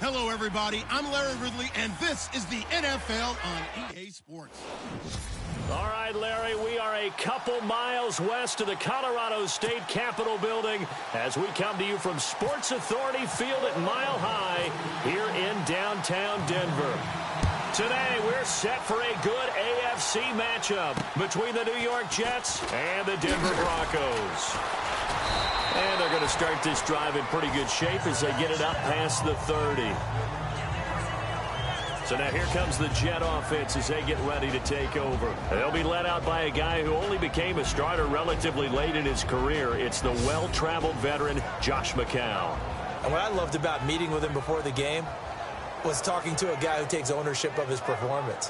Hello, everybody. I'm Larry Ridley, and this is the NFL on EA Sports. All right, Larry, we are a couple miles west of the Colorado State Capitol building as we come to you from Sports Authority Field at Mile High here in downtown Denver. Today, we're set for a good AFC matchup between the New York Jets and the Denver Broncos. And they're going to start this drive in pretty good shape as they get it up past the 30. So now here comes the Jet offense as they get ready to take over. They'll be led out by a guy who only became a starter relatively late in his career. It's the well-traveled veteran, Josh McCown. And what I loved about meeting with him before the game was talking to a guy who takes ownership of his performance.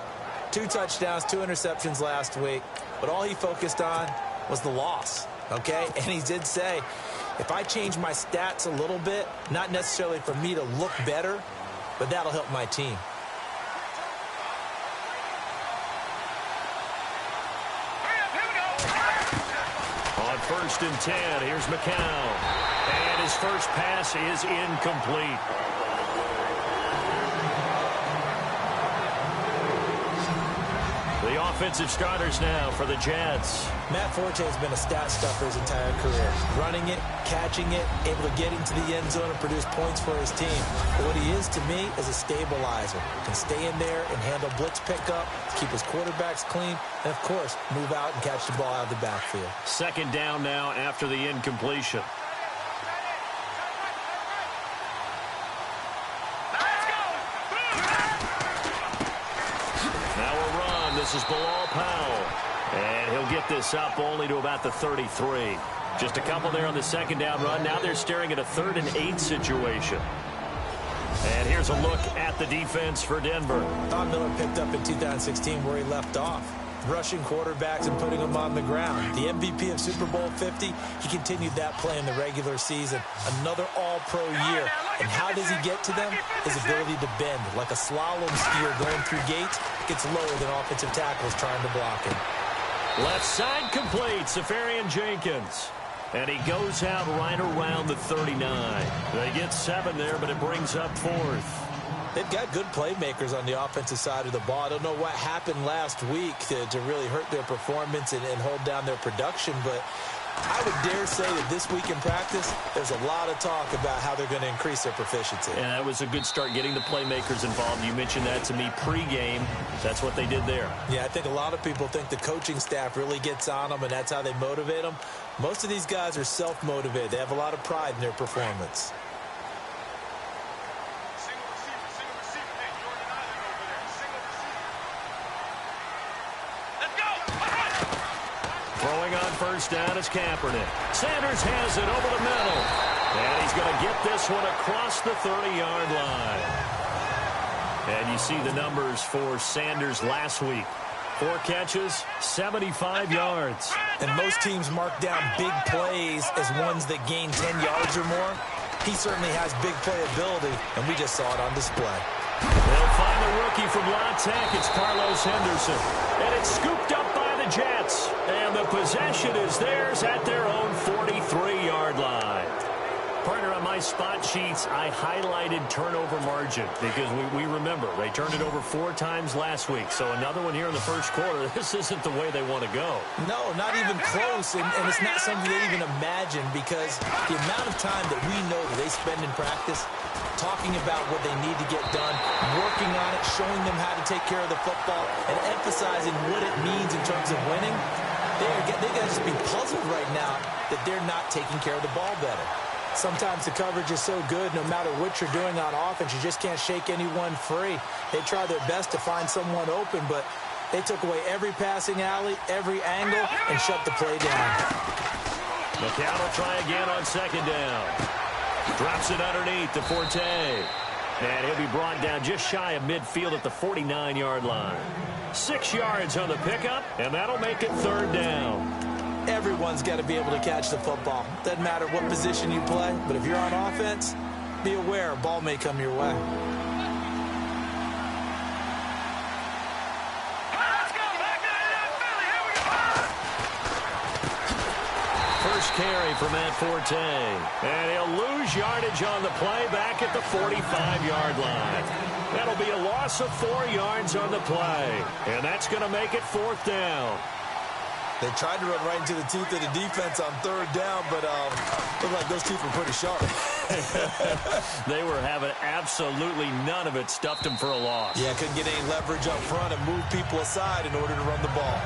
2 touchdowns, 2 interceptions last week, but all he focused on was the loss, okay? And he did say, if I change my stats a little bit, not necessarily for me to look better, but that'll help my team. On 1st and 10, here's McCown. And his first pass is incomplete. The offensive starters now for the Jets. Matt Forte has been a stat stuffer his entire career. Running it, catching it, able to get into the end zone and produce points for his team. But what he is to me is a stabilizer. Can stay in there and handle blitz pickup, keep his quarterbacks clean, and of course, move out and catch the ball out of the backfield. 2nd down now after the incompletion. This is Bilal Powell, and he'll get this up only to about the 33. Just a couple there on the 2nd down run. Now they're staring at a 3rd and 8 situation. And here's a look at the defense for Denver. Don Miller picked up in 2016 where he left off, rushing quarterbacks and putting them on the ground. The MVP of Super Bowl 50, he continued that play in the regular season. Another all-pro year. And how does he get to them? His ability to bend, like a slalom skier going through gates, gets lower than offensive tackles trying to block him. Left side complete, Safarian Jenkins. And he goes out right around the 39. They get 7 there, but it brings up 4th. They've got good playmakers on the offensive side of the ball. I don't know what happened last week to really hurt their performance and hold down their production, but I would dare say that this week in practice, there's a lot of talk about how they're going to increase their proficiency. And that was a good start getting the playmakers involved. You mentioned that to me pregame. That's what they did there. Yeah, I think a lot of people think the coaching staff really gets on them, and that's how they motivate them. Most of these guys are self-motivated. They have a lot of pride in their performance. Throwing on 1st down is Kaepernick. Sanders has it over the middle. And he's going to get this one across the 30-yard line. And you see the numbers for Sanders last week. 4 catches, 75 yards. And most teams mark down big plays as ones that gain 10 yards or more. He certainly has big playability, and we just saw it on display. They'll find the rookie from La Tech. It's Carlos Henderson. And it's scooped up by the Jets. And the possession is theirs at their own 43-yard line. Partner, on my spot sheets, I highlighted turnover margin because we remember they turned it over 4 times last week. So another one here in the first quarter. This isn't the way they want to go. No, not even close. And it's not something they even imagine because the amount of time that we know that they spend in practice talking about what they need to get done, working on it, showing them how to take care of the football, and emphasizing what it means in terms of winning, they got to just be puzzled right now that they're not taking care of the ball better. Sometimes the coverage is so good, no matter what you're doing on offense, you just can't shake anyone free. They try their best to find someone open, but they took away every passing alley, every angle, and shut the play down. McCown will try again on 2nd down. Drops it underneath to Forte. And he'll be brought down just shy of midfield at the 49-yard line. 6 yards on the pickup, and that'll make it 3rd down. Everyone's got to be able to catch the football. Doesn't matter what position you play, but if you're on offense, be aware a ball may come your way. carry for Matt Forte. And he'll lose yardage on the play back at the 45-yard line. That'll be a loss of 4 yards on the play. And that's going to make it 4th down. They tried to run right into the teeth of the defense on 3rd down, but looked like those teeth were pretty sharp. They were having absolutely none of it. Stuffed them for a loss. Yeah, couldn't get any leverage up front and move people aside in order to run the ball.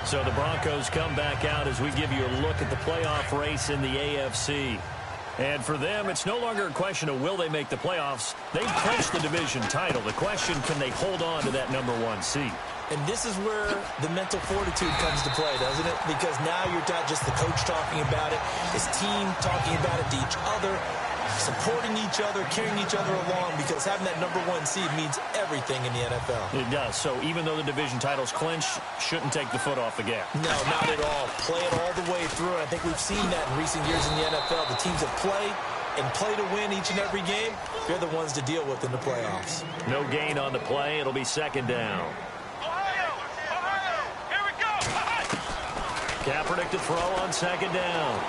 So the Broncos come back out as we give you a look at the playoff race in the AFC. And for them, it's no longer a question of will they make the playoffs. They've clinched the division title. The question, can they hold on to that #1 seed? And this is where the mental fortitude comes to play, doesn't it? Because now you're not just the coach talking about it, his team talking about it to each other, supporting each other, carrying each other along, because having that #1 seed means everything in the NFL. It does. So even though the division title's clinched, shouldn't take the foot off the gas. No, not at all. Play it all the way through. And I think we've seen that in recent years in the NFL. The teams that play and play to win each and every game, they're the ones to deal with in the playoffs. No gain on the play. It'll be 2nd down. Here we go. Kaepernick to throw on 2nd down.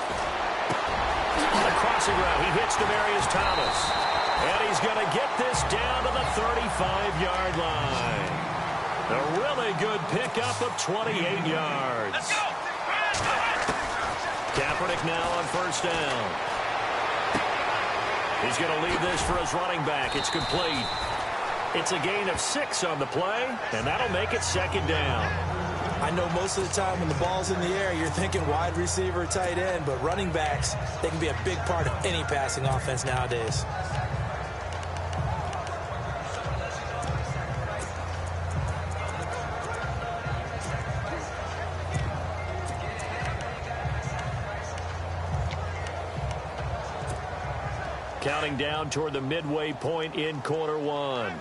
On the crossing route, he hits Demaryius Thomas. And he's going to get this down to the 35-yard line. A really good pickup of 28 yards. Let's go. Kaepernick now on 1st down. He's going to lead this for his running back. It's complete. It's a gain of 6 on the play, and that'll make it 2nd down. I know most of the time when the ball's in the air, you're thinking wide receiver, tight end, but running backs, they can be a big part of any passing offense nowadays. Counting down toward the midway point in quarter 1.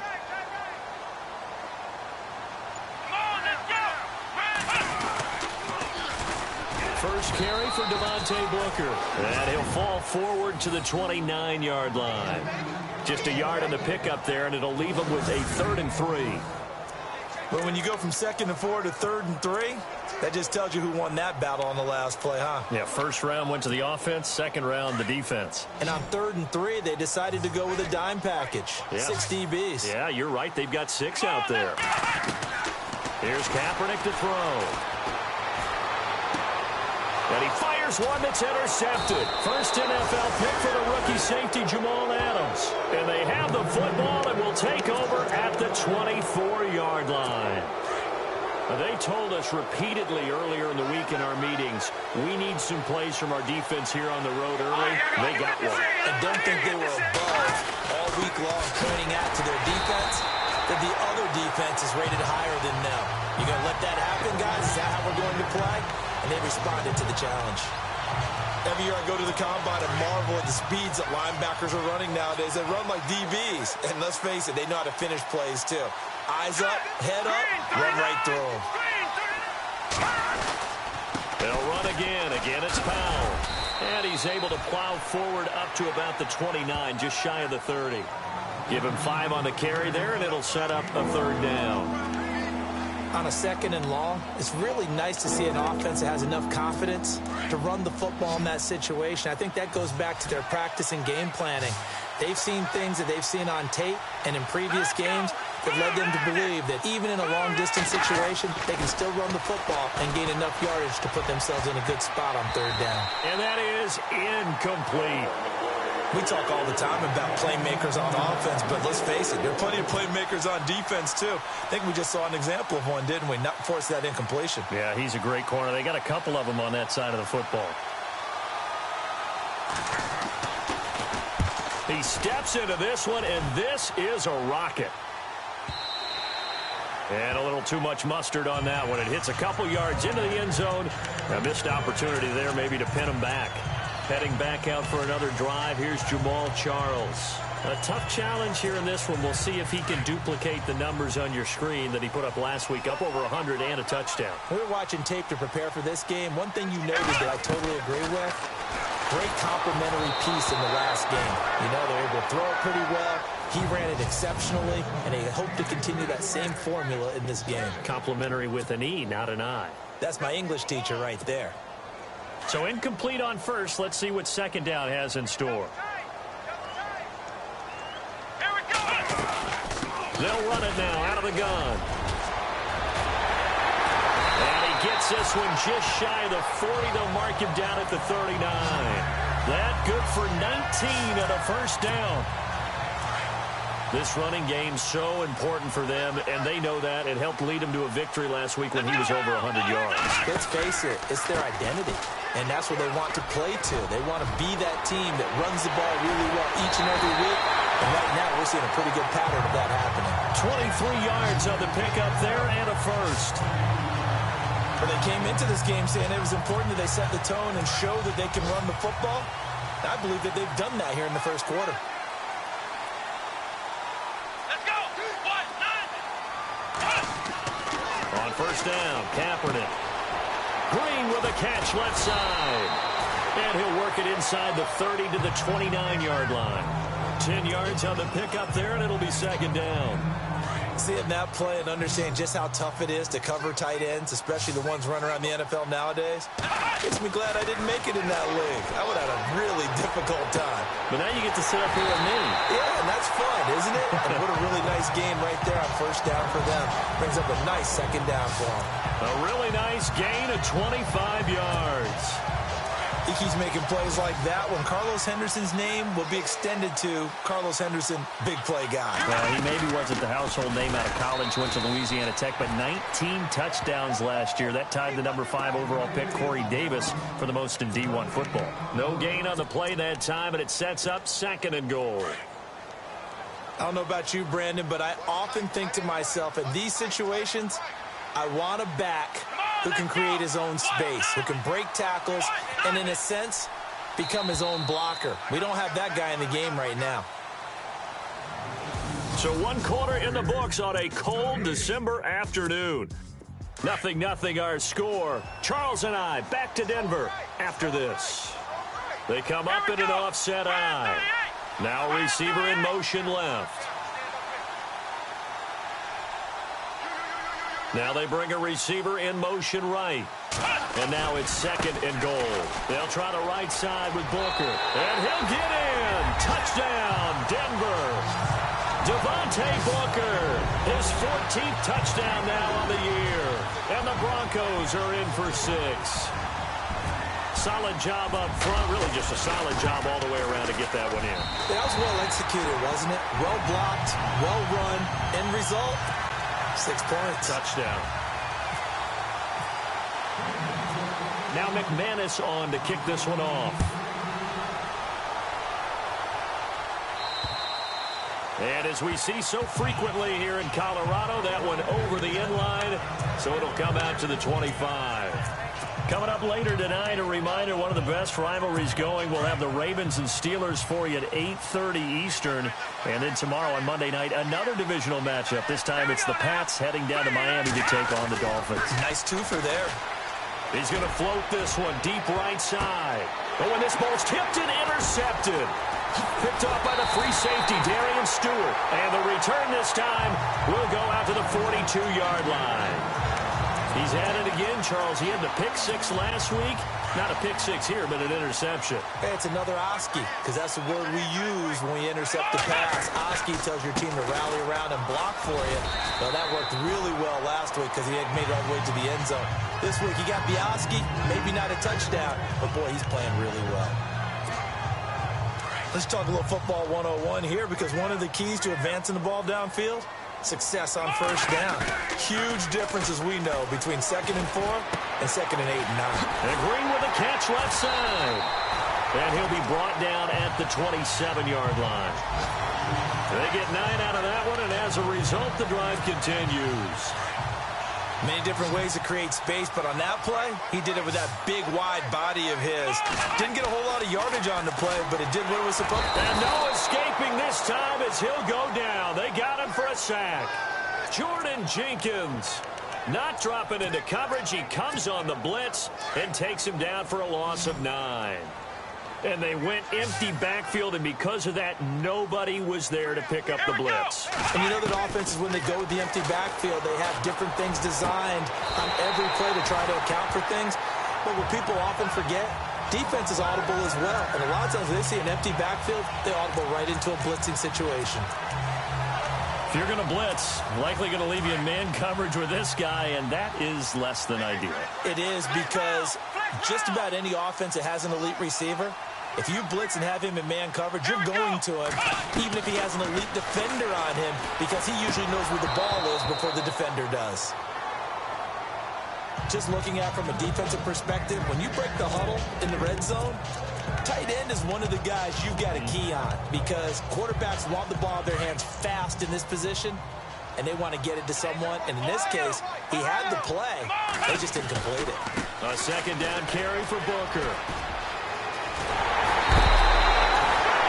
First carry for Devontae Booker. And he'll fall forward to the 29-yard line. Just a yard on the pickup there, and it'll leave him with a 3rd and 3. But when you go from 2nd and 4 to 3rd and 3, that just tells you who won that battle on the last play, huh? Yeah, 1st round went to the offense, 2nd round the defense. And on 3rd and 3, they decided to go with a dime package. Yeah. 6 DBs. Yeah, you're right. They've got 6 out there. Here's Kaepernick to throw. And he fires one that's intercepted. First NFL pick for the rookie safety, Jamal Adams. And they have the football and will take over at the 24-yard line. They told us repeatedly earlier in the week in our meetings, we need some plays from our defense here on the road early. They got one. I don't think they were above all week long pointing out to their defense that the other defense is rated higher than them. You going to let that happen, guys? Is that how we're going to play? And they responded to the challenge. Every year I go to the combine and marvel at the speeds that linebackers are running nowadays. They run like DBs. And let's face it, they know how to finish plays too. Eyes up, head up, run right through them. They'll run again. Again, it's Powell. And he's able to plow forward up to about the 29, just shy of the 30. Give him 5 on the carry there, and it'll set up a 3rd down. On a 2nd and long, it's really nice to see an offense that has enough confidence to run the football in that situation. I think that goes back to their practice and game planning. They've seen things that they've seen on tape and in previous games that led them to believe that even in a long-distance situation, they can still run the football and gain enough yardage to put themselves in a good spot on 3rd down. And that is incomplete. We talk all the time about playmakers on offense, but let's face it, there are plenty of playmakers on defense, too. I think we just saw an example of one, didn't we? Not force that incompletion. Yeah, he's a great corner. They got a couple of them on that side of the football. He steps into this one, and this is a rocket. And a little too much mustard on that one. It hits a couple yards into the end zone. A missed opportunity there maybe to pin him back. Heading back out for another drive, here's Jamal Charles. A tough challenge here in this one. We'll see if he can duplicate the numbers on your screen that he put up last week, up over 100 and a touchdown. We were watching tape to prepare for this game. One thing you noted that I totally agree with, great complimentary piece in the last game. You know, they're able to throw it pretty well, He ran it exceptionally, and they hope to continue that same formula in this game. Complimentary with an E, not an I. That's my English teacher right there. So incomplete on first. Let's see what second down has in store. They'll run it now out of the gun. And he gets this one just shy of the 40. They'll mark him down at the 39. That good for 19 and a first down. This running game's so important for them, and they know that. It helped lead them to a victory last week when he was over 100 yards. Let's face it, it's their identity, and that's what they want to play to. They want to be that team that runs the ball really well each and every week, and right now we're seeing a pretty good pattern of that happening. 23 yards on the pickup there and a first. When they came into this game saying it was important that they set the tone and show that they can run the football, I believe that they've done that here in the first quarter. On first down, Kaepernick. Green with a catch left side. And he'll work it inside the 30 to the 29-yard line. 10 yards on the pickup there, and it'll be second down. Seeing that play and understand just how tough it is to cover tight ends, especially the ones running around the NFL nowadays, makes me glad I didn't make it in that league. I would have had a really difficult time. But now you get to sit up here with me. Yeah, and that's fun, isn't it? And what a really nice game right there on first down for them. Brings up a nice second down for them. A really nice gain of 25 yards. He keeps making plays like that when Carlos Henderson's name will be extended to Carlos Henderson, big play guy. Well, he maybe wasn't the household name out of college, went to Louisiana Tech, but 19 touchdowns last year. That tied the number 5 overall pick, Corey Davis, for the most in D1 football. No gain on the play that time, and it sets up second and goal. I don't know about you, Brandon, but I often think to myself, in these situations, I want a back who can create his own space, who can break tackles, and in a sense, become his own blocker. We don't have that guy in the game right now. So 1 quarter in the books on a cold December afternoon. 0-0 our score. Charles and I back to Denver after this. They come up in an offset I. Now receiver in motion left. Now they bring a receiver in motion right. And now it's second and goal. They'll try the right side with Booker. And he'll get in. Touchdown, Denver. Devontae Booker, his 14th touchdown now on the year. And the Broncos are in for 6. Solid job up front. Really just a solid job all the way around to get that one in. That was well executed, wasn't it? Well blocked, well run. End result, 6 points. Touchdown. Now McManus on to kick this one off. And as we see so frequently here in Colorado, that one over the end line, so it'll come out to the 25. Coming up later tonight, a reminder, one of the best rivalries going. We'll have the Ravens and Steelers for you at 8:30 Eastern. And then tomorrow on Monday night, another divisional matchup. This time it's the Pats heading down to Miami to take on the Dolphins. Nice twofer there. He's going to float this one deep right side. Oh, and this ball's tipped and intercepted. Picked off by the free safety, Darian Stewart. And the return this time will go out to the 42-yard line. He's at it again, Charles. He had the pick 6 last week. Not a pick 6 here, but an interception. Hey, it's another Oski, because that's the word we use when we intercept the pass. Oski tells your team to rally around and block for you. Well, that worked really well last week because he had made it all the way to the end zone. This week, he got Oski, maybe not a touchdown, but boy, he's playing really well. Let's talk a little football 101 here, because one of the keys to advancing the ball downfield, success on first down. Huge difference, as we know, between 2nd and 4 and 2nd and 8 and 9. And Green with a catch left side. And he'll be brought down at the 27-yard line. They get 9 out of that one, and as a result, the drive continues. Many different ways to create space, but on that play, he did it with that big, wide body of his. Didn't get a whole lot of yardage on the play, but it did what it was supposed to. And no escaping this time as he'll go down. They got him for a sack. Jordan Jenkins not dropping into coverage. He comes on the blitz and takes him down for a loss of 9. And they went empty backfield, and because of that, nobody was there to pick up the blitz. And you know that offenses, when they go with the empty backfield, they have different things designed on every play to try to account for things. But what people often forget, defense is audible as well. And a lot of times when they see an empty backfield, they audible right into a blitzing situation. If you're going to blitz, likely going to leave you in man coverage with this guy, and that is less than ideal. It is, because just about any offense that has an elite receiver, if you blitz and have him in man coverage, you're going to him, even if he has an elite defender on him, because he usually knows where the ball is before the defender does. Just looking at from a defensive perspective, when you break the huddle in the red zone, tight end is one of the guys you've got a key on, because quarterbacks want the ball in their hands fast in this position, and they want to get it to someone. And in this case, he had the play. They just didn't complete it. A second down carry for Booker.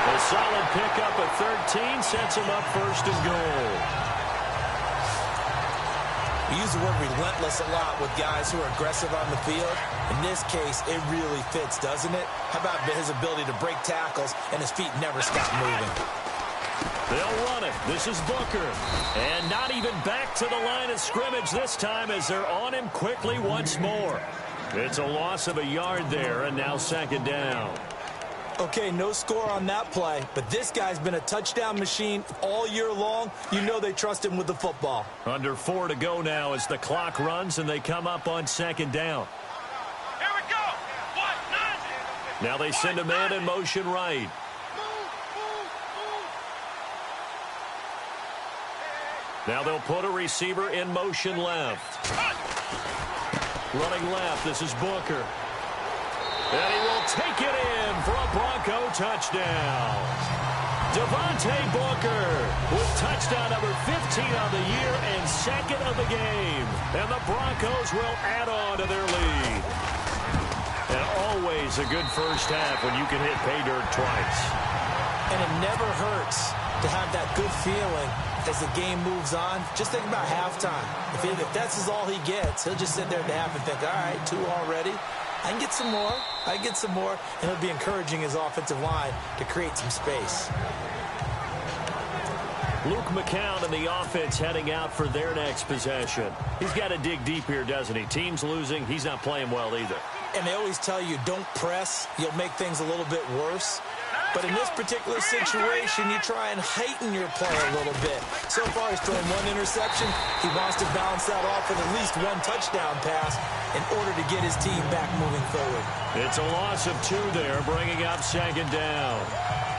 A solid pickup of 13 sets him up first and goal. We use the word relentless a lot with guys who are aggressive on the field. In this case, it really fits, doesn't it? How about his ability to break tackles and his feet never stop moving? They'll run it. This is Booker. And not even back to the line of scrimmage this time as they're on him quickly once more. It's a loss of a yard there, and now second down. Okay, no score on that play, but this guy's been a touchdown machine all year long. You know they trust him with the football. Under 4 to go now as the clock runs and they come up on second down. Here we go. Now they send a man in motion right. Now they'll put a receiver in motion left. Running left, this is Booker. And he will take it in for a Bronco touchdown. Devontae Booker with touchdown number 15 on the year and second of the game. And the Broncos will add on to their lead. And always a good first half when you can hit pay dirt twice. And it never hurts to have that good feeling as the game moves on. Just think about halftime. If that's all he gets, he'll just sit there at the half and think, all right, 2 already. I can get some more. I can get some more. And he'll be encouraging his offensive line to create some space. Luke McCown and the offense heading out for their next possession. He's got to dig deep here, doesn't he? Team's losing. He's not playing well either. And they always tell you, don't press. You'll make things a little bit worse. But in this particular situation, you try and heighten your play a little bit. So far, he's thrown 1 interception. He wants to balance that off with at least 1 touchdown pass in order to get his team back moving forward. It's a loss of 2 there, bringing up second down.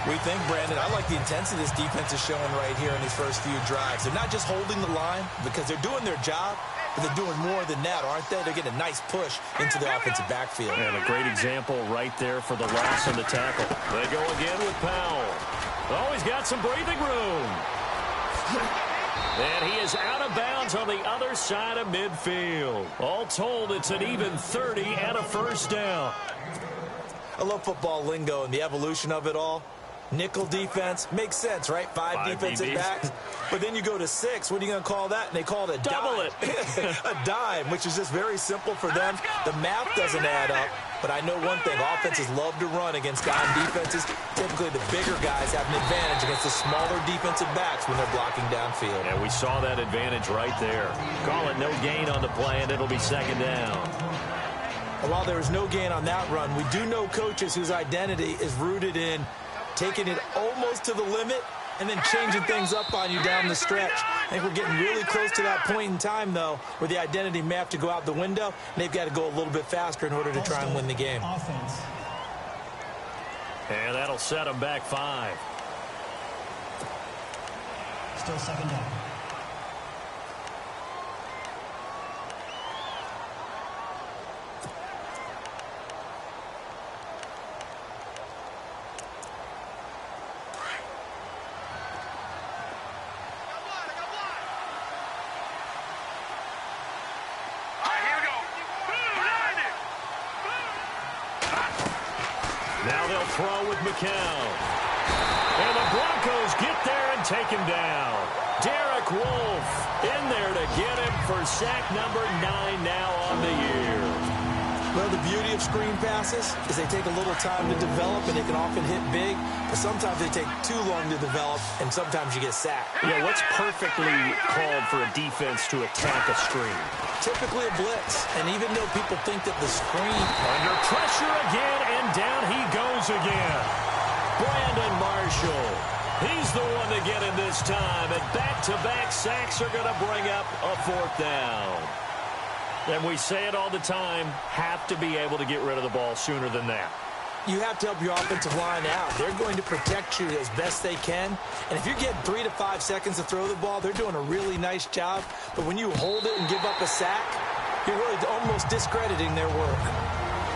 We think, Brandon, I like the intensity this defense is showing right here in these first few drives. They're not just holding the line because they're doing their job, but they're doing more than that, aren't they? They're getting a nice push into the offensive backfield. And a great example right there for the loss on the tackle. They go again with Powell. Oh, he's got some breathing room. And he is out of bounds on the other side of midfield. All told, it's an even 30 and a first down. I love football lingo and the evolution of it all. Nickel defense makes sense, right? 5 defensive backs. But then you go to 6. What are you going to call that? And they call it a double dime. A dime, which is just very simple for them. The math doesn't add up. But I know one thing. Offenses love to run against dime defenses. Typically, the bigger guys have an advantage against the smaller defensive backs when they're blocking downfield. And we saw that advantage right there. Call it no gain on the play, and it'll be second down. And while there is no gain on that run, we do know coaches whose identity is rooted in taking it almost to the limit and then changing things up on you down the stretch. I think we're getting really close to that point in time, though, where the identity may have to go out the window, and they've got to go a little bit faster in order to try and win the game. Offense. And that'll set them back 5. Still second down. Now they'll throw with McCown. And the Broncos get there and take him down. Derek Wolfe in there to get him for sack number 9 now on the year. Well, the beauty of screen passes is they take a little time to develop, and they can often hit big, but sometimes they take too long to develop, and sometimes you get sacked. Yeah, what's perfectly called for a defense to attack a screen? Typically a blitz, and even though people think that the screen... Under pressure again, and down he goes again. Brandon Marshall. He's the one to get in this time, and back-to-back sacks are going to bring up a 4th down. And we say it all the time, have to be able to get rid of the ball sooner than that. You have to help your offensive line out. They're going to protect you as best they can. And if you're getting 3 to 5 seconds to throw the ball, they're doing a really nice job. But when you hold it and give up a sack, you're really almost discrediting their work.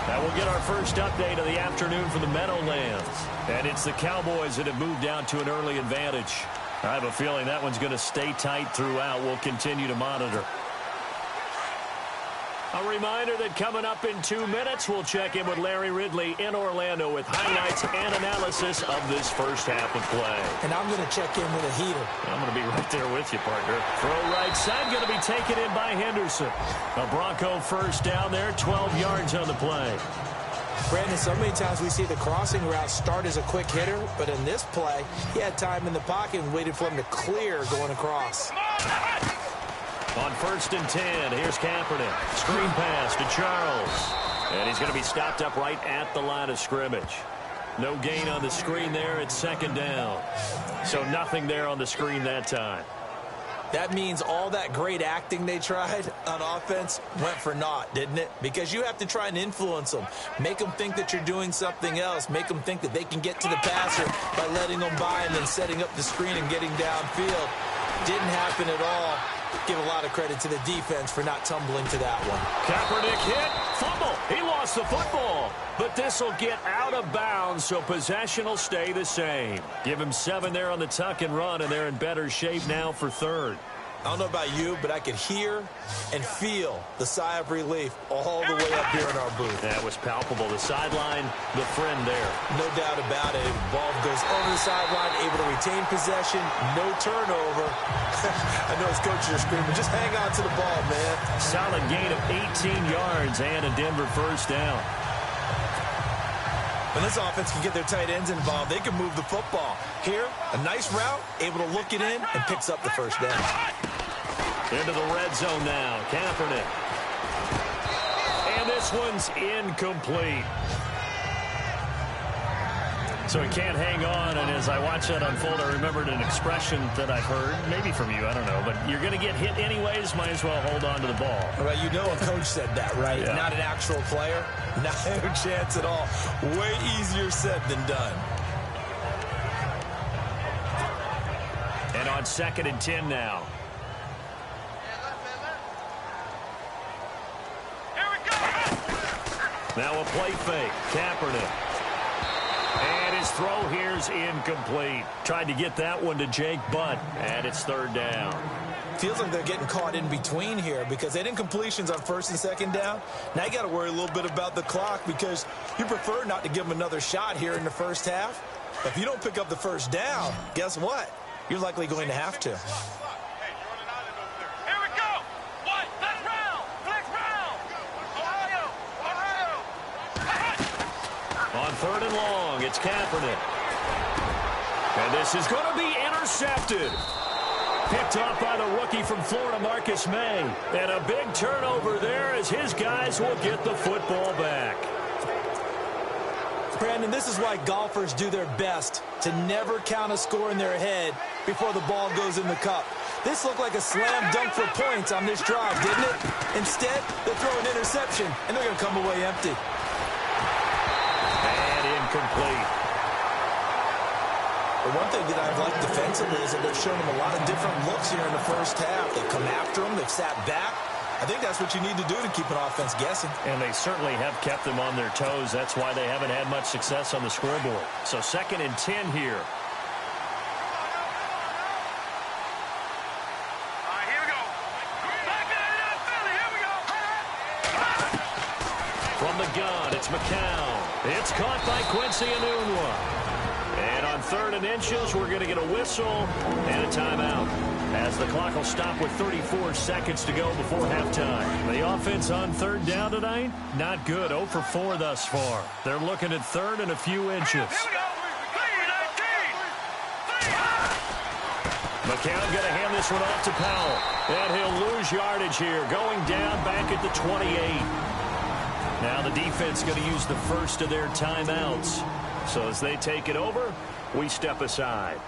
Now we'll get our first update of the afternoon from the Meadowlands. And it's the Cowboys that have moved down to an early advantage. I have a feeling that one's going to stay tight throughout. We'll continue to monitor. A reminder that coming up in 2 minutes, we'll check in with Larry Ridley in Orlando with highlights and analysis of this first half of play. And I'm going to check in with a heater. I'm going to be right there with you, partner. Throw right side, going to be taken in by Henderson. A Bronco first down there, 12 yards on the play. Brandon, so many times we see the crossing route start as a quick hitter, but in this play, he had time in the pocket and waited for him to clear going across. On 1st and 10, here's Kaepernick. Screen pass to Charles. And he's going to be stopped up right at the line of scrimmage. No gain on the screen there. It's 2nd down. So nothing there on the screen that time. That means all that great acting they tried on offense went for naught, didn't it? Because you have to try and influence them. Make them think that you're doing something else. Make them think that they can get to the passer by letting them by and then setting up the screen and getting downfield. Didn't happen at all. Give a lot of credit to the defense for not tumbling to that one. Kaepernick hit. Fumble. He lost the football. But this will get out of bounds, so possession will stay the same. Give him 7 there on the tuck and run, and they're in better shape now for 3rd. I don't know about you, but I could hear and feel the sigh of relief all the way up here in our booth. That was palpable. The sideline, the friend there. No doubt about it. Ball goes over the sideline, able to retain possession, no turnover. I know his coaches are screaming, just hang on to the ball, man. Solid gain of 18 yards and a Denver first down. When this offense can get their tight ends involved, they can move the football. Here, a nice route, able to look it in, and picks up the first down. Into the red zone now. Kaepernick. And this one's incomplete. So he can't hang on, and as I watch that unfold, I remembered an expression that I've heard, maybe from you, I don't know, but you're going to get hit anyways, might as well hold on to the ball. Well, you know a coach said that, right? Yeah. Not an actual player. No chance at all. Way easier said than done. And on 2nd and 10 now. Here we go. Now a play fake. Kaepernick. And his throw here's incomplete. Tried to get that one to Jake Butt, and it's 3rd down. Feels like they're getting caught in between here because they didn't completions on 1st and 2nd down. Now you got to worry a little bit about the clock because you prefer not to give them another shot here in the first half. But if you don't pick up the first down, guess what? You're likely going to have to. Here we go. What? Let's round. Flex round. Ohio. On 3rd and long, it's Kaepernick. And this is going to be intercepted. Picked off by the rookie from Florida, Marcus May. And a big turnover there as his guys will get the football back. Brandon, this is why golfers do their best to never count a score in their head before the ball goes in the cup. This looked like a slam dunk for points on this drive, didn't it? Instead, they throw an interception, and they're going to come away empty. And incomplete. The one thing that I've liked defensively is that they've shown them a lot of different looks here in the first half. They've come after them. They've sat back. I think that's what you need to do to keep an offense guessing. And they certainly have kept them on their toes. That's why they haven't had much success on the scoreboard. So 2nd and 10 here. Here we go. Back in Philly. Here we go. From the gun, it's McCown. It's caught by Quincy Enunwa. And on 3rd and inches, we're going to get a whistle and a timeout, as the clock will stop with 34 seconds to go before halftime. The offense on 3rd down tonight, not good. 0 for 4 thus far. They're looking at 3rd and a few inches. Here we go. McCown going to hand this one off to Powell. And he'll lose yardage here, going down back at the 28. Now the defense going to use the first of their timeouts. So as they take it over, we step aside.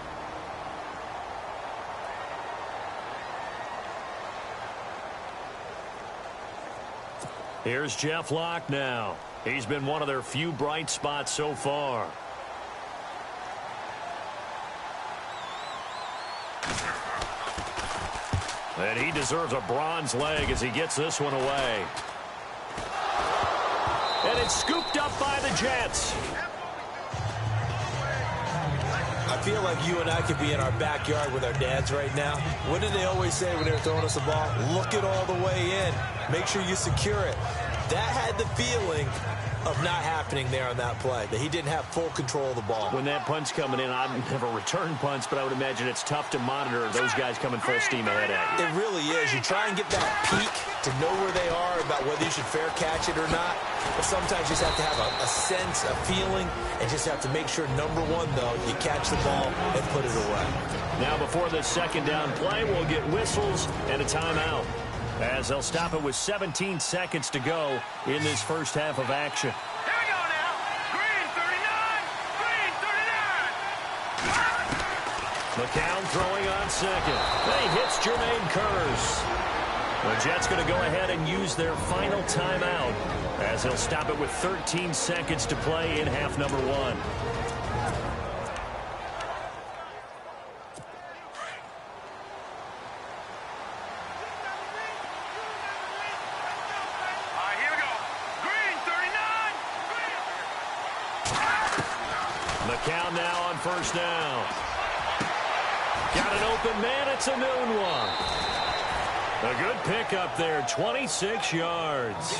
Here's Jeff Locke now. He's been one of their few bright spots so far. And he deserves a bronze leg as he gets this one away. And it's scooped up by the Jets. I feel like you and I could be in our backyard with our dads right now. What did they always say when they were throwing us the ball? Look it all the way in. Make sure you secure it. That had the feeling of not happening there on that play, that he didn't have full control of the ball. When that punt's coming in, I've never returned punts, but I would imagine it's tough to monitor those guys coming full steam ahead at you. It really is. You try and get that peek to know where they are, about whether you should fair catch it or not. But sometimes you just have to have a sense, a feeling, and just have to make sure, number one, though, you catch the ball and put it away. Now before this 2nd down play, we'll get whistles and a timeout, as they'll stop it with 17 seconds to go in this first half of action. Here we go now. Green 39. Green 39. McCown throwing on 2nd. Then he hits Jermaine Kearse. The Jets going to go ahead and use their final timeout, as they'll stop it with 13 seconds to play in half number 1. McCown now on 1st down. Got an open man. It's a noon one. A good pickup there, 26 yards.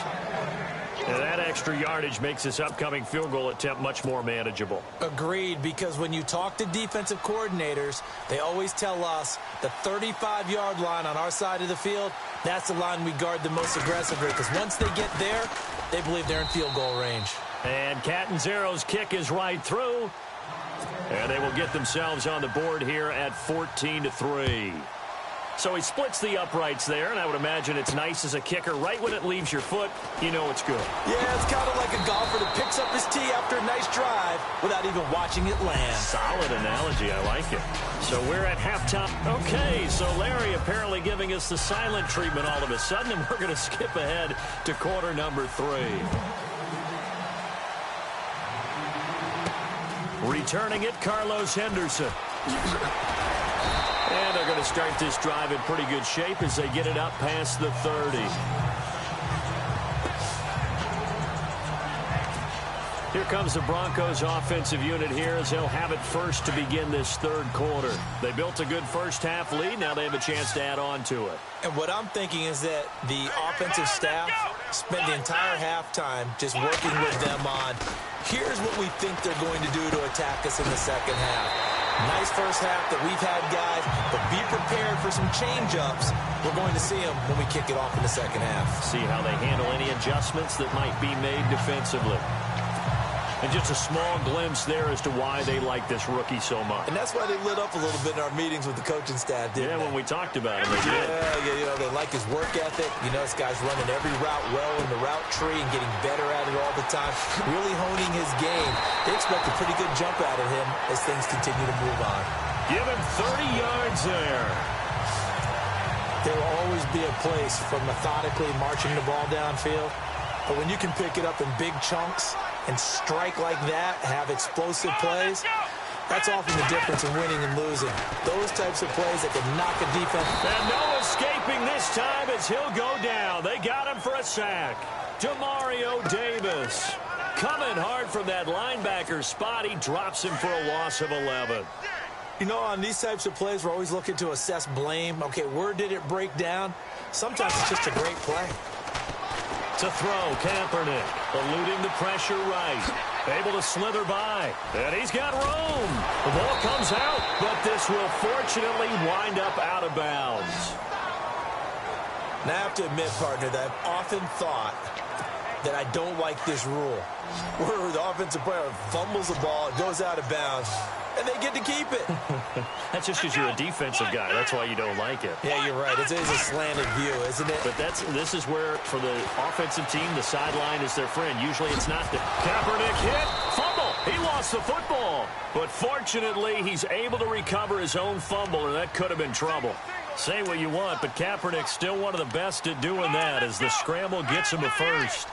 And that extra yardage makes this upcoming field goal attempt much more manageable. Agreed, because when you talk to defensive coordinators, they always tell us the 35-yard line on our side of the field, that's the line we guard the most aggressively, because once they get there, they believe they're in field goal range. And Catanzaro's kick is right through. And they will get themselves on the board here at 14-3. So he splits the uprights there, and I would imagine it's nice as a kicker. Right when it leaves your foot, you know it's good. Yeah, it's kind of like a golfer that picks up his tee after a nice drive without even watching it land. Solid analogy. I like it. So we're at halftime. Okay, so Larry apparently giving us the silent treatment all of a sudden, and we're going to skip ahead to quarter number 3. Returning it, Carlos Henderson. And they're going to start this drive in pretty good shape as they get it up past the 30. Here comes the Broncos offensive unit here as they'll have it first to begin this 3rd quarter. They built a good first half lead. Now they have a chance to add on to it. And what I'm thinking is that the offensive staff spent the entire halftime just working with them on, here's what we think they're going to do to attack us in the second half. Nice first half that we've had, guys, but be prepared for some change-ups. We're going to see them when we kick it off in the second half. See how they handle any adjustments that might be made defensively. And just a small glimpse there as to why they like this rookie so much. And that's why they lit up a little bit in our meetings with the coaching staff, didn't they? When we talked about him, they did. Yeah, you know, they like his work ethic. You know, this guy's running every route well in the route tree and getting better at it all the time, really honing his game. They expect a pretty good jump out of him as things continue to move on. Give him 30 yards there. There will always be a place for methodically marching the ball downfield. But when you can pick it up in big chunks and strike like that, have explosive plays, that's often the difference in winning and losing. Those types of plays that can knock a defense. And no escaping this time as he'll go down. They got him for a sack. Demario Davis coming hard from that linebacker spot. He drops him for a loss of 11. You know, on these types of plays, we're always looking to assess blame. Okay, where did it break down? Sometimes it's just a great play. To throw, Kaepernick, eluding the pressure right. Able to slither by. And he's got room. The ball comes out, but this will fortunately wind up out of bounds. Now, I have to admit, partner, that I've often thought that I don't like this rule, where the offensive player fumbles the ball, it goes out of bounds, and they get to keep it. That's just because you're a defensive guy. That's why you don't like it. Yeah, you're right. It is a slanted view, isn't it? But this is where, for the offensive team, the sideline is their friend. Usually it's not. Kaepernick hit, fumble. He lost the football. But fortunately, he's able to recover his own fumble, or that could have been trouble. Say what you want, but Kaepernick's still one of the best at doing that as the scramble gets him a first.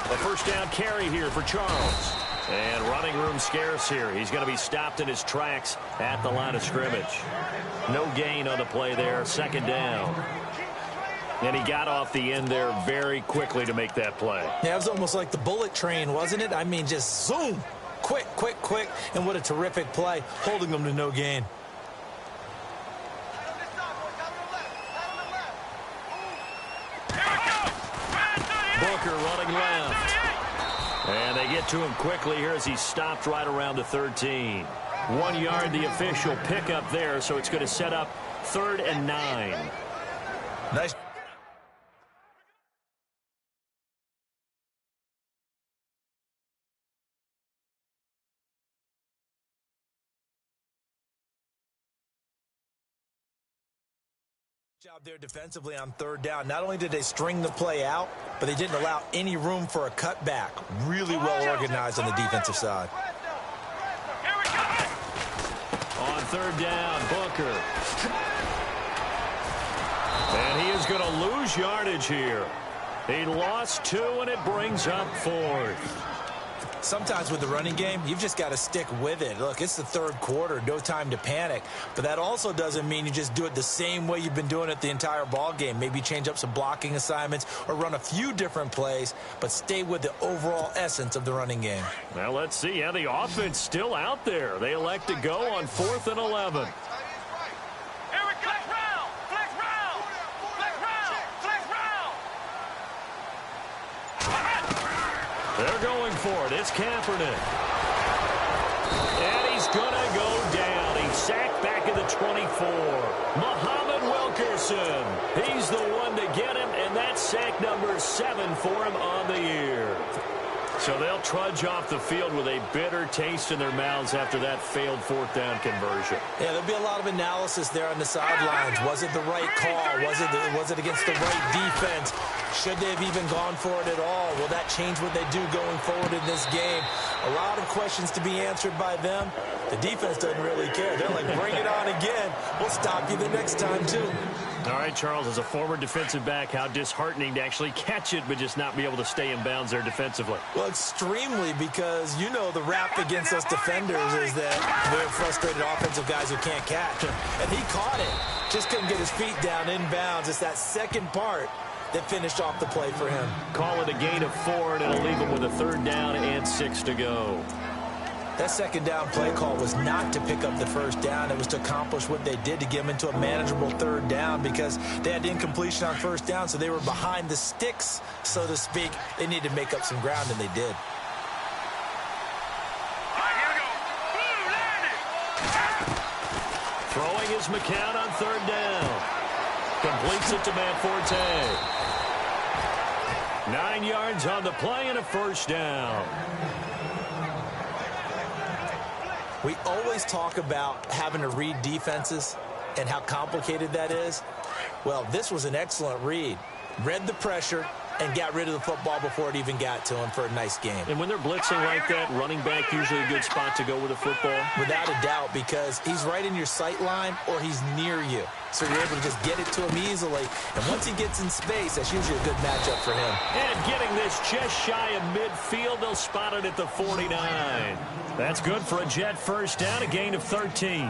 A first down carry here for Charles. And running room scarce here. He's going to be stopped in his tracks at the line of scrimmage. No gain on the play there. Second down. And he got off the end there very quickly to make that play. Yeah, it was almost like the bullet train, wasn't it? I mean, just zoom. Quick, quick, quick. And what a terrific play, holding them to no gain. Booker running left. And they get to him quickly here as he's stopped right around the 13. 1 yard, the official pickup there, so it's going to set up 3rd and 9. Nice. Job there defensively on 3rd down. Not only did they string the play out, but they didn't allow any room for a cutback. Really well organized on the defensive side. On 3rd down, Booker. And he is going to lose yardage here. He lost 2, and it brings up 4th. Sometimes with the running game, you've just got to stick with it. Look, it's the 3rd quarter, no time to panic. But that also doesn't mean you just do it the same way you've been doing it the entire ball game. Maybe change up some blocking assignments or run a few different plays, but stay with the overall essence of the running game. Well, let's see. Yeah, the offense still out there. They elect to go on 4th and 11. They're going for it. It's Kaepernick. And he's going to go down. He's sacked back at the 24. Muhammad Wilkerson. He's the one to get him, and that's sack number 7 for him on the year. So they'll trudge off the field with a bitter taste in their mouths after that failed 4th down conversion. Yeah, there'll be a lot of analysis there on the sidelines. Was it the right call? Was it against the right defense? Should they have even gone for it at all? Will that change what they do going forward in this game? A lot of questions to be answered by them. The defense doesn't really care. They're like, bring it on again. We'll stop you the next time, too. All right, Charles, as a former defensive back, how disheartening to actually catch it but just not be able to stay in bounds there defensively. Well, extremely, because you know the rap against us defenders is that we're frustrated offensive guys who can't catch. And he caught it. Just couldn't get his feet down in bounds. It's that second part that finished off the play for him. Call it a gain of 4, and it'll leave him with a 3rd down and 6 to go. That second down play call was not to pick up the 1st down. It was to accomplish what they did to get them into a manageable 3rd down because they had incompletion on 1st down, so they were behind the sticks, so to speak. They needed to make up some ground, and they did. Throwing is McCown on 3rd down. Completes it to Matt Forte. 9 yards on the play and a 1st down. We always talk about having to read defenses and how complicated that is. Well, this was an excellent read. Read the pressure and got rid of the football before it even got to him for a nice game. And when they're blitzing like that, running back usually a good spot to go with the football? Without a doubt, because he's right in your sight line or he's near you. So you're able to just get it to him easily. And once he gets in space, that's usually a good matchup for him. And getting this just shy of midfield, they'll spot it at the 49. That's good for a Jet 1st down, a gain of 13.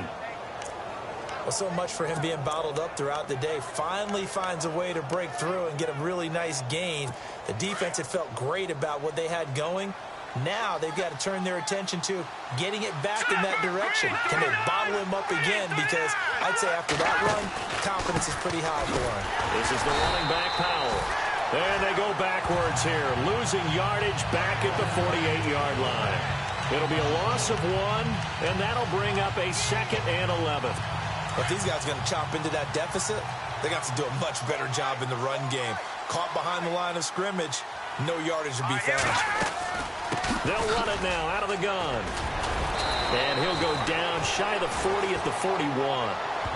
Well, so much for him being bottled up throughout the day. Finally finds a way to break through and get a really nice gain. The defense had felt great about what they had going, Now they've got to turn their attention to getting it back in that direction. Can they bottle him up again? Because I'd say after that run, confidence is pretty high for him. This is the running back, Powell. And they go backwards here, losing yardage back at the 48-yard line. It'll be a loss of 1, and that'll bring up a 2nd and 11. If these guys are going to chop into that deficit, they got to do a much better job in the run game. Caught behind the line of scrimmage, no yardage to be found. They'll run it now out of the gun. And he'll go down shy of the 40 at the 41.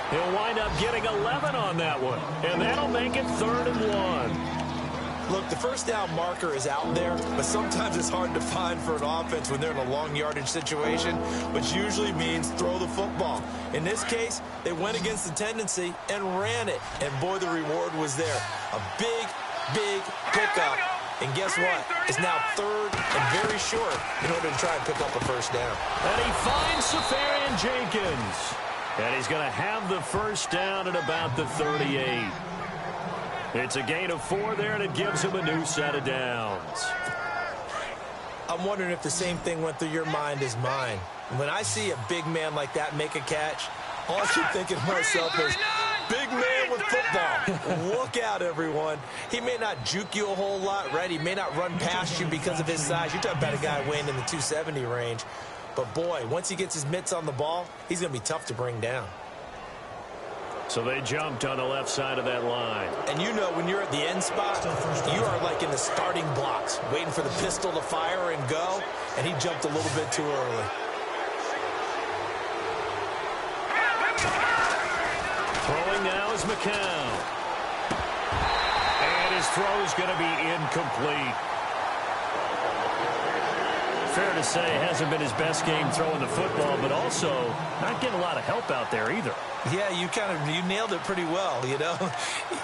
He'll wind up getting 11 on that one. And that'll make it 3rd and 1. Look, the first down marker is out there, but sometimes it's hard to find for an offense when they're in a long yardage situation, which usually means throw the football. In this case, they went against the tendency and ran it. And boy, the reward was there. A big, big pickup. And guess what? It's now 3rd and very short in order to try and pick up a first down. And he finds Safarian Jenkins. And he's going to have the first down at about the 38. It's a gain of 4 there, and it gives him a new set of downs. I'm wondering if the same thing went through your mind as mine. When I see a big man like that make a catch, all I keep thinking to myself is, big man with football. Look out, everyone. He may not juke you a whole lot, right? He may not run past you because of his size. You're talking about a guy weighing in the 270 range. But, boy, once he gets his mitts on the ball, he's going to be tough to bring down. So they jumped on the left side of that line. And you know when you're at the end spot, you are like in the starting blocks, waiting for the pistol to fire and go, and he jumped a little bit too early. Throwing now is McCown. And his throw is going to be incomplete. Fair to say, hasn't been his best game throwing the football, but also not getting a lot of help out there either. Yeah, you nailed it pretty well, you know.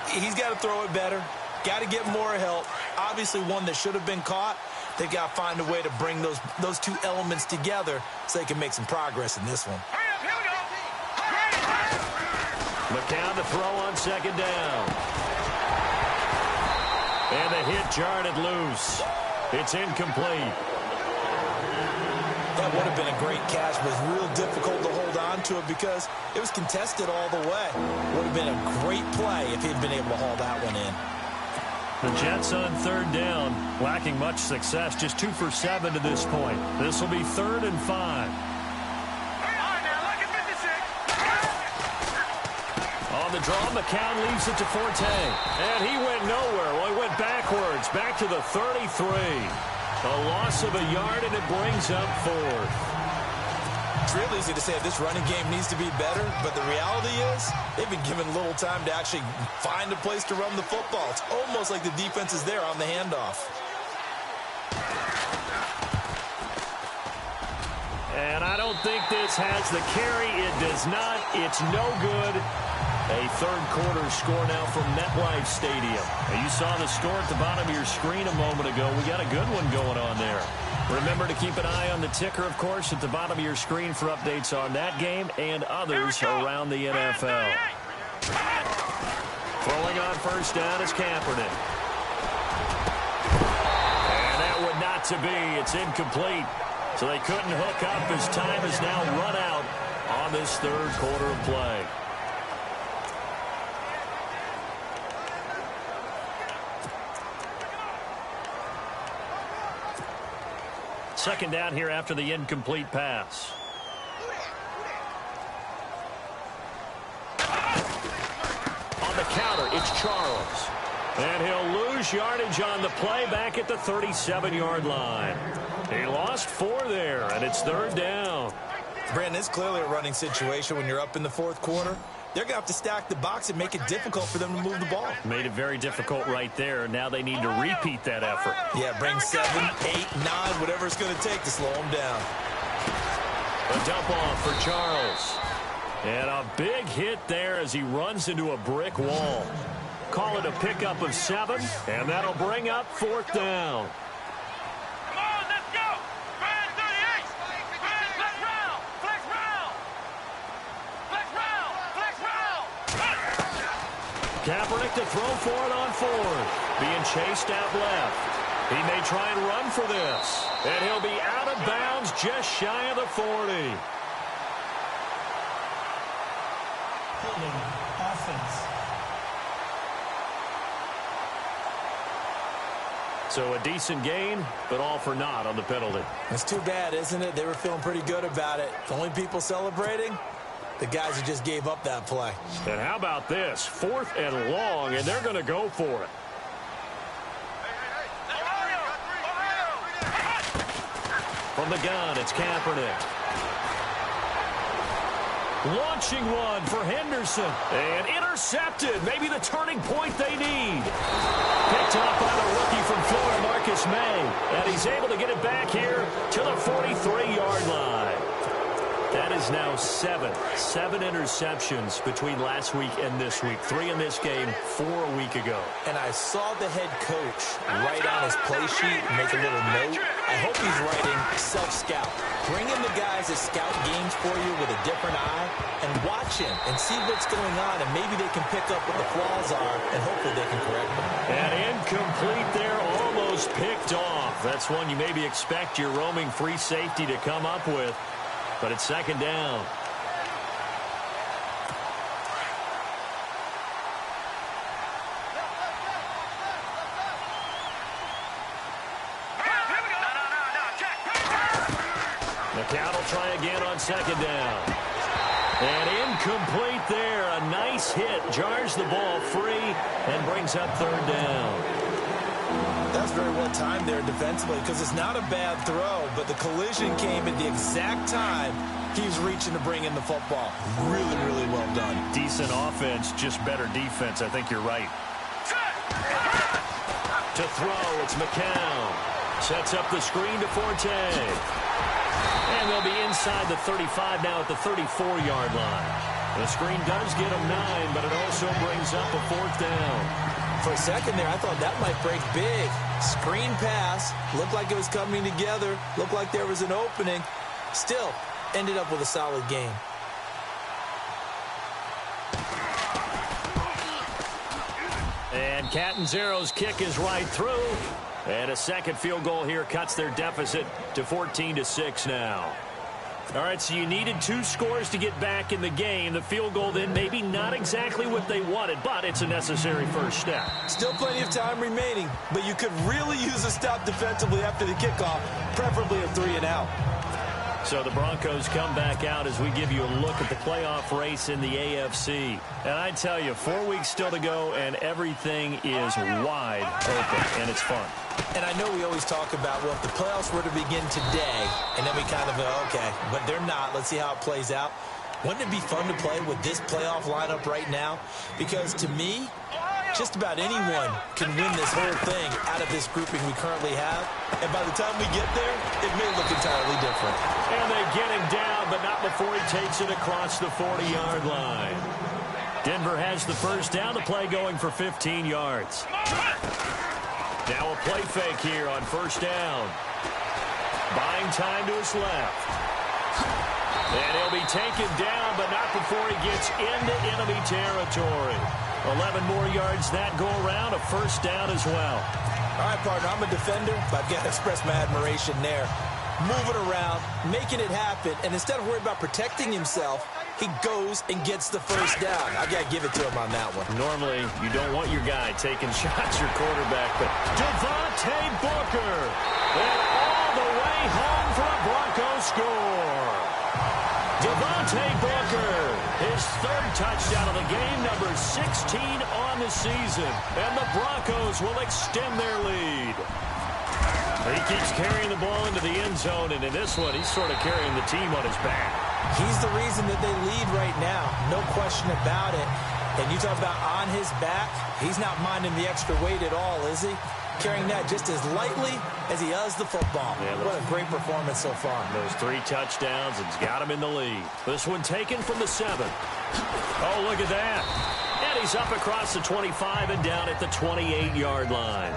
He's got to throw it better, got to get more help. Obviously one that should have been caught. They've got to find a way to bring those two elements together so they can make some progress in this one. McCown to throw on 2nd down. And the hit jarred it loose. It's incomplete. That would have been a great catch, but it was real difficult to hold on to it because it was contested all the way. Would have been a great play if he'd been able to haul that one in. The Jets on 3rd down, lacking much success, just 2 for 7 to this point. This will be 3rd and 5. On the draw, McCown leaves it to Forte. And he went nowhere. Well, he went backwards, back to the 33. A loss of a yard, and it brings up 4th. It's real easy to say this running game needs to be better, but the reality is they've been given little time to actually find a place to run the football. It's almost like the defense is there on the handoff. And I don't think this has the carry. It does not. It's no good. A 3rd quarter score now from MetLife Stadium. And you saw the score at the bottom of your screen a moment ago. We got a good one going on there. Remember to keep an eye on the ticker, of course, at the bottom of your screen for updates on that game and others around the NFL. Throwing on 1st down is Kaepernick. And that would not to be. It's incomplete. So they couldn't hook up as time has now run out on this 3rd quarter of play. Second down here after the incomplete pass. On the counter, it's Charles. And he'll lose yardage on the play back at the 37-yard line. He lost 4 there, and it's 3rd down. Brandon, it's clearly a running situation when you're up in the 4th quarter. They're going to have to stack the box and make it difficult for them to move the ball. Made it very difficult right there. Now they need to repeat that effort. Yeah, bring 7, 8, 9, whatever it's going to take to slow them down. A dump off for Charles. And a big hit there as he runs into a brick wall. Call it a pickup of 7, and that'll bring up 4th down. Come on, let's go. Brand 38. Brand, flex round. Flex round. Flex round. Flex round. Kaepernick to throw for it on 4th. Being chased out left. He may try and run for this. And he'll be out of bounds just shy of the 40. Holding offense. So a decent gain, but all for naught on the penalty. That's too bad, isn't it? They were feeling pretty good about it. The only people celebrating, the guys who just gave up that play. And how about this? 4th and long, and they're going to go for it. From the gun, it's Kaepernick. Launching one for Henderson. And intercepted. Maybe the turning point they need. Picked up by the rookie from Florida, Marcus May. And he's able to get it back here to the 43-yard line. That is now 7 interceptions between last week and this week. 3 in this game, 4 a week ago. And I saw the head coach write on his play sheet and make a little note. I hope he's writing self-scout. Bring in the guys that scout games for you with a different eye and watch him and see what's going on, and maybe they can pick up what the flaws are, and hopefully they can correct them. And incomplete there, almost picked off. That's one you maybe expect your roaming free safety to come up with. But it's 2nd down. McCown will try again on 2nd down. And incomplete there. A nice hit. Jars the ball free and brings up 3rd down. That's very well timed there defensively because it's not a bad throw, but the collision came at the exact time he was reaching to bring in the football. Really, really well done. Decent offense, just better defense. I think you're right. To throw, it's McCown. Sets up the screen to Forte. And they'll be inside the 35 now at the 34-yard line. The screen does get them 9, but it also brings up a 4th down. For a second there, I thought that might break big. Screen pass. Looked like it was coming together. Looked like there was an opening. Still, ended up with a solid game. And Catanzaro's kick is right through. And a second field goal here cuts their deficit to 14-6 now. All right, so you needed 2 scores to get back in the game. The field goal then maybe not exactly what they wanted, but it's a necessary first step. Still plenty of time remaining, but you could really use a stop defensively after the kickoff, preferably a 3-and-out. So the Broncos come back out as we give you a look at the playoff race in the AFC. And I tell you, 4 weeks still to go, and everything is wide open, and it's fun. And I know we always talk about, well, if the playoffs were to begin today, and then we kind of go, okay, but they're not. Let's see how it plays out. Wouldn't it be fun to play with this playoff lineup right now? Because to me, just about anyone can win this whole thing out of this grouping we currently have. And by the time we get there, it may look entirely different. And they get him down, but not before he takes it across the 40-yard line. Denver has the first down. The play going for 15 yards. Now a play fake here on first down. Buying time to his left. And he'll be taken down, but not before he gets into enemy territory. 11 more yards that go around, a first down as well. All right, partner, I'm a defender, but I've got to express my admiration there. Moving around, making it happen, and instead of worrying about protecting himself, he goes and gets the first down. I've got to give it to him on that one. Normally, you don't want your guy taking shots, your quarterback, but Devontae Booker. And all the way home for a Broncos score. Devontae Booker, his 3rd touchdown of the game, number 16 on the season. And the Broncos will extend their lead. He keeps carrying the ball into the end zone, and in this one, he's sort of carrying the team on his back. He's the reason that they lead right now, no question about it. And you talk about on his back, he's not minding the extra weight at all, is he? Carrying that just as lightly as he does the football. Yeah, what a great performance so far. Those 3 touchdowns, it's got him in the lead. This one taken from the 7. Oh, look at that. And he's up across the 25 and down at the 28-yard line.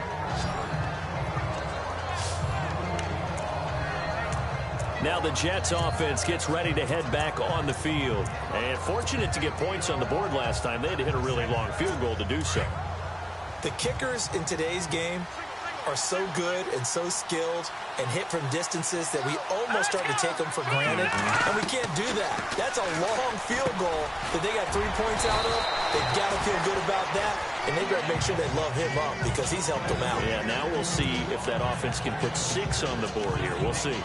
Now the Jets offense gets ready to head back on the field. And fortunate to get points on the board last time. They had to hit a really long field goal to do so. The kickers in today's game are so good and so skilled and hit from distances that we almost start to take them for granted, and we can't do that. That's a long field goal that they got 3 points out of. They've got to feel good about that, and they better make sure they love him up because he's helped them out. Yeah, now we'll see if that offense can put 6 on the board here. We'll see.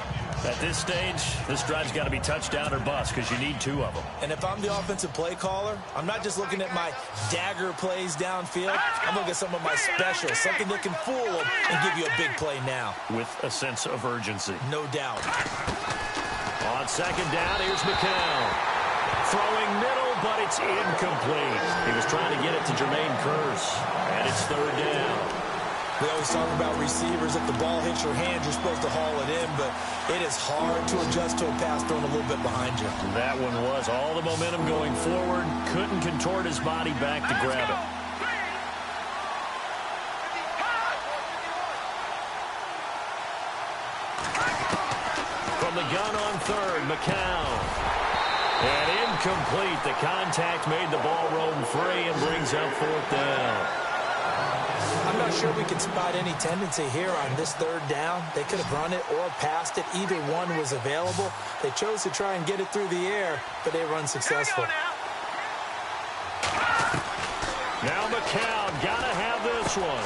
At this stage, this drive's got to be touchdown or bust because you need 2 of them. And if I'm the offensive play caller, I'm not just looking at my dagger plays downfield. I'm looking at some of my specials, something that can fool them and give you a big play now. With a sense of urgency. No doubt. On second down, here's McCown. Throwing middle, but it's incomplete. He was trying to get it to Jermaine Kearse, and it's third down. We always talk about receivers. If the ball hits your hand, you're supposed to haul it in, but it is hard to adjust to a pass thrown a little bit behind you. That one was all the momentum going forward. Couldn't contort his body back to grab it. From the gun on third, McCown. And incomplete. The contact made the ball roam free and brings up fourth down. I'm not sure we can spot any tendency here on this third down. They could have run it or passed it. Either one was available. They chose to try and get it through the air, but they were unsuccessful. Now McCown got to have this one.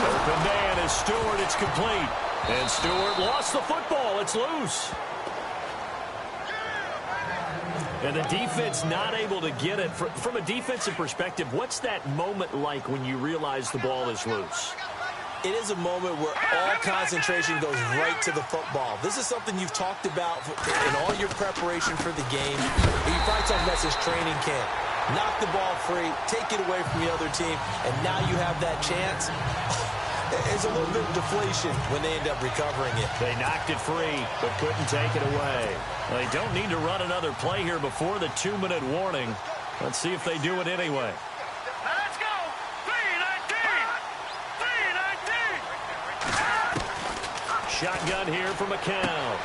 Open man is Stewart. It's complete. And Stewart lost the football. It's loose. And the defense not able to get it. From a defensive perspective, what's that moment like when you realize the ball is loose? It is a moment where all concentration goes right to the football. This is something you've talked about in all your preparation for the game. You probably talked about this training camp. Knock the ball free, take it away from the other team, and now you have that chance. It's a little bit of deflation when they end up recovering it. They knocked it free, but couldn't take it away. Well, they don't need to run another play here before the 2-minute warning. Let's see if they do it anyway. Now let's go. 3-19. 3-19. Shotgun here for McCown.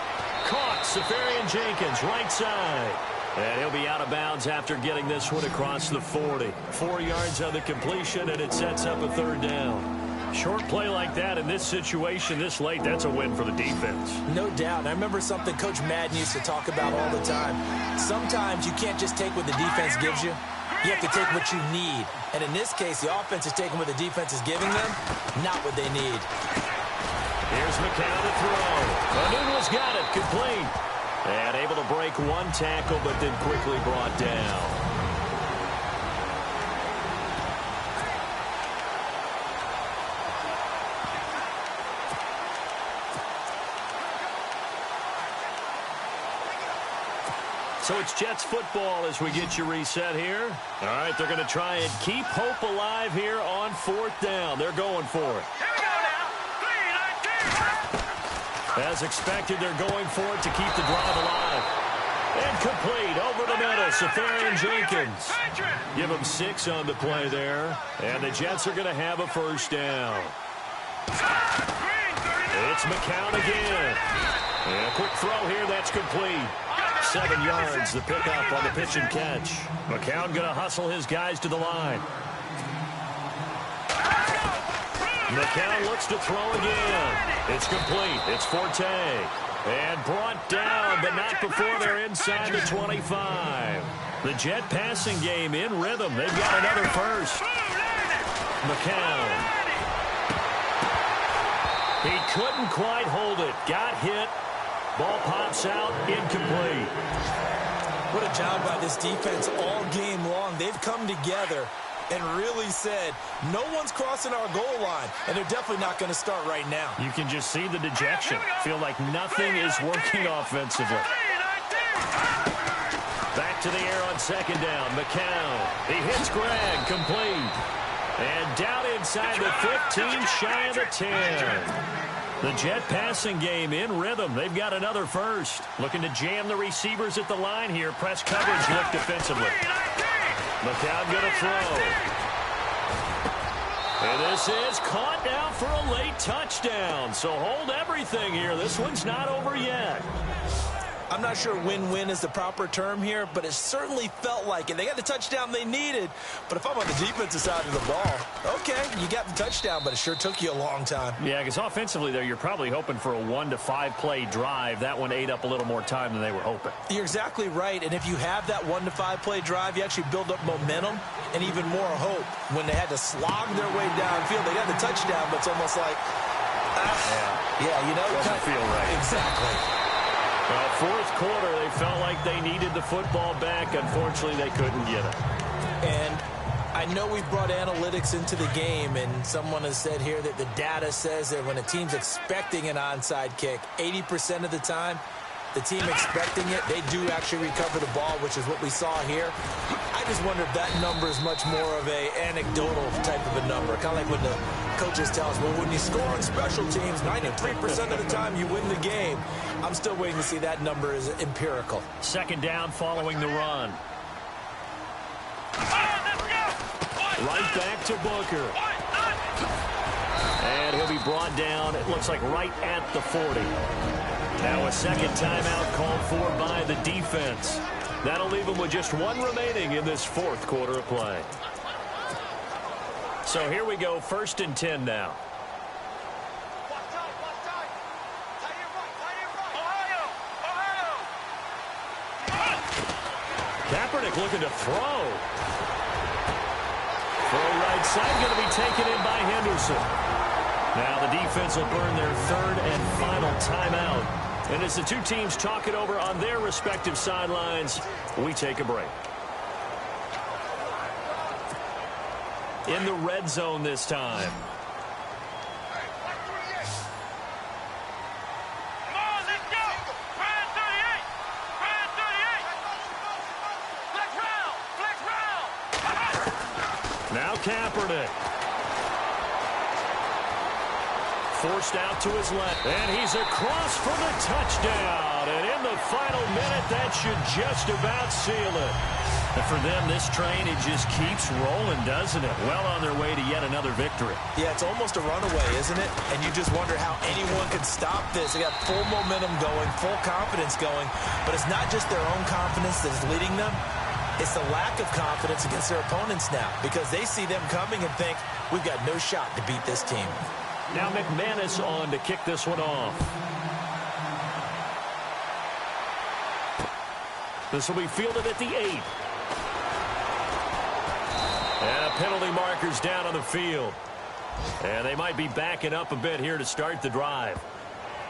Caught. Safarian Jenkins, right side. And he'll be out of bounds after getting this one across the 40. 4 yards on the completion, and it sets up a third down. Short play like that in this situation this late, that's a win for the defense. No doubt. I remember something Coach Madden used to talk about all the time. Sometimes you can't just take what the defense gives you. You have to take what you need. And in this case, the offense is taking what the defense is giving them, not what they need. Here's McCown to throw. O'Neill's got it, complete. And able to break one tackle, but then quickly brought down. So it's Jets football as we get you reset here. All right, they're going to try and keep hope alive here on fourth down. They're going for it. Here we go now. 3-19. As expected, they're going for it to keep the drive alive. And complete over the middle, Safarian Jenkins. Give him 6 on the play there. And the Jets are going to have a first down. It's McCown again. And a quick throw here, that's complete. 7 yards, the pickup on the pitch and catch. McCown going to hustle his guys to the line. McCown looks to throw again. It's complete. It's Forte. And brought down, but not before they're inside the 25. The Jet passing game in rhythm. They've got another first. McCown. He couldn't quite hold it. Got hit. Ball pops out, incomplete. What a job by this defense all game long. They've come together and really said, no one's crossing our goal line, and they're definitely not going to start right now. You can just see the dejection. Feel like nothing is working offensively. Back to the air on second down. McCown. He hits Greg, complete. And down inside the 15, shy of the 10. The Jet passing game in rhythm. They've got another first. Looking to jam the receivers at the line here. Press coverage look defensively. McCown going to throw. And this is caught now for a late touchdown. So hold everything here. This one's not over yet. I'm not sure win-win is the proper term here, but it certainly felt like it. They got the touchdown they needed, but if I'm on the defensive side of the ball, okay, you got the touchdown, but it sure took you a long time. Yeah, because offensively there, you're probably hoping for a 1 to 5 play drive. That one ate up a little more time than they were hoping. You're exactly right, and if you have that 1 to 5 play drive, you actually build up momentum and even more hope. When they had to slog their way downfield, they got the touchdown, but it's almost like, yeah, you know, doesn't feel right. Exactly. Well, fourth quarter, they felt like they needed the football back. Unfortunately, they couldn't get it. And I know we've brought analytics into the game, and someone has said here that the data says that when a team's expecting an onside kick, 80% of the time, the team expecting it, they do actually recover the ball, which is what we saw here. I just wonder if that number is much more of a anecdotal type of a number. Kind of like when the coaches tell us, well, when you score on special teams, 93% of the time you win the game. I'm still waiting to see that number is empirical. Second down following the run. Right back to Booker. And he'll be brought down, it looks like right at the 40. Now a second timeout called for by the defense. That'll leave them with just one remaining in this fourth quarter of play. So here we go, 1st and 10 now. Kaepernick looking to throw. Throw right side, going to be taken in by Henderson. Now the defense will burn their 3rd and final timeout. And as the two teams talk it over on their respective sidelines, we take a break. In the red zone this time. Come on, let's go! Brand 38! Brand 38! Flex round! Flex round! Now Kaepernick. Forced out to his left, and he's across for the touchdown. And in the final minute, that should just about seal it. And for them, this train, it just keeps rolling, doesn't it? Well on their way to yet another victory. Yeah, it's almost a runaway, isn't it? And you just wonder how anyone can stop this. They got full momentum going, full confidence going, but it's not just their own confidence that's leading them. It's the lack of confidence against their opponents now, because they see them coming and think, we've got no shot to beat this team. Now McManus on to kick this one off. This will be fielded at the 8. And penalty markers down on the field. And they might be backing up a bit here to start the drive.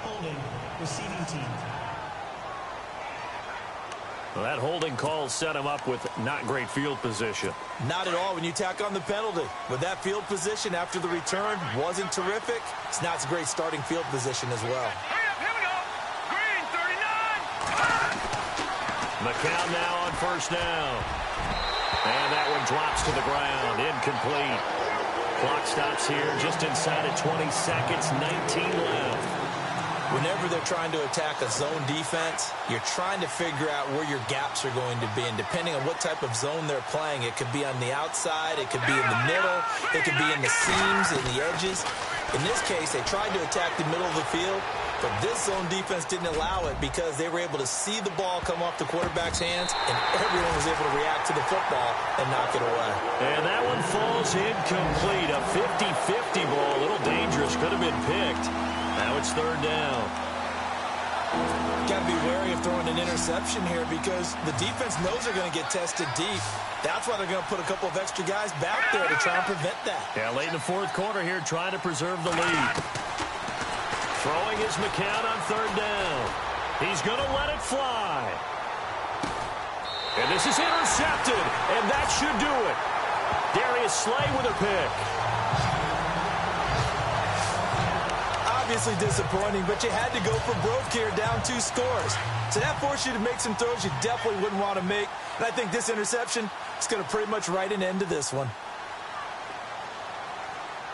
Holding, receiving team. Well, that holding call set him up with not great field position. Not at all when you tack on the penalty. With that field position after the return wasn't terrific. It's not a great starting field position as well. Hurry up, here we go! Green 39! McCown now on 1st down. And that one drops to the ground. Incomplete. Clock stops here just inside of 20 seconds. 19 left. Whenever they're trying to attack a zone defense, you're trying to figure out where your gaps are going to be. And depending on what type of zone they're playing, it could be on the outside, it could be in the middle, it could be in the seams, in the edges. In this case, they tried to attack the middle of the field, but this zone defense didn't allow it because they were able to see the ball come off the quarterback's hands, and everyone was able to react to the football and knock it away. And that one falls incomplete. A 50-50 ball, a little dangerous, could have been picked. Now it's 3rd down. Got to be wary of throwing an interception here because the defense knows they're going to get tested deep. That's why they're going to put a couple of extra guys back there to try and prevent that. Yeah, late in the fourth quarter here, trying to preserve the lead. Throwing is McCown on 3rd down. He's going to let it fly. And this is intercepted, and that should do it. Darius Slay with a pick. Obviously disappointing, but you had to go for broke here, down 2 scores. So that forced you to make some throws you definitely wouldn't want to make. And I think this interception is going to pretty much write an end to this one.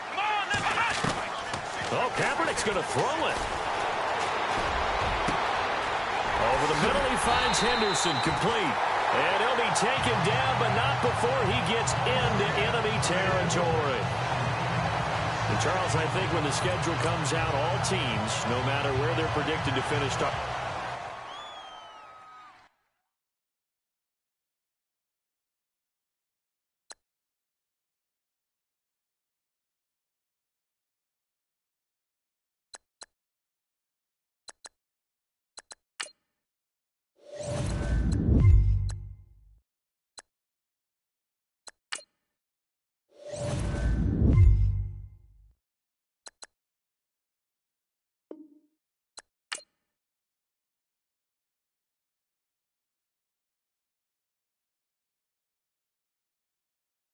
Come on, let's go! Oh, Kaepernick's going to throw it. Over the middle, he finds Henderson, complete. And he'll be taken down, but not before he gets into enemy territory. And Charles, I think when the schedule comes out, all teams, no matter where they're predicted to finish,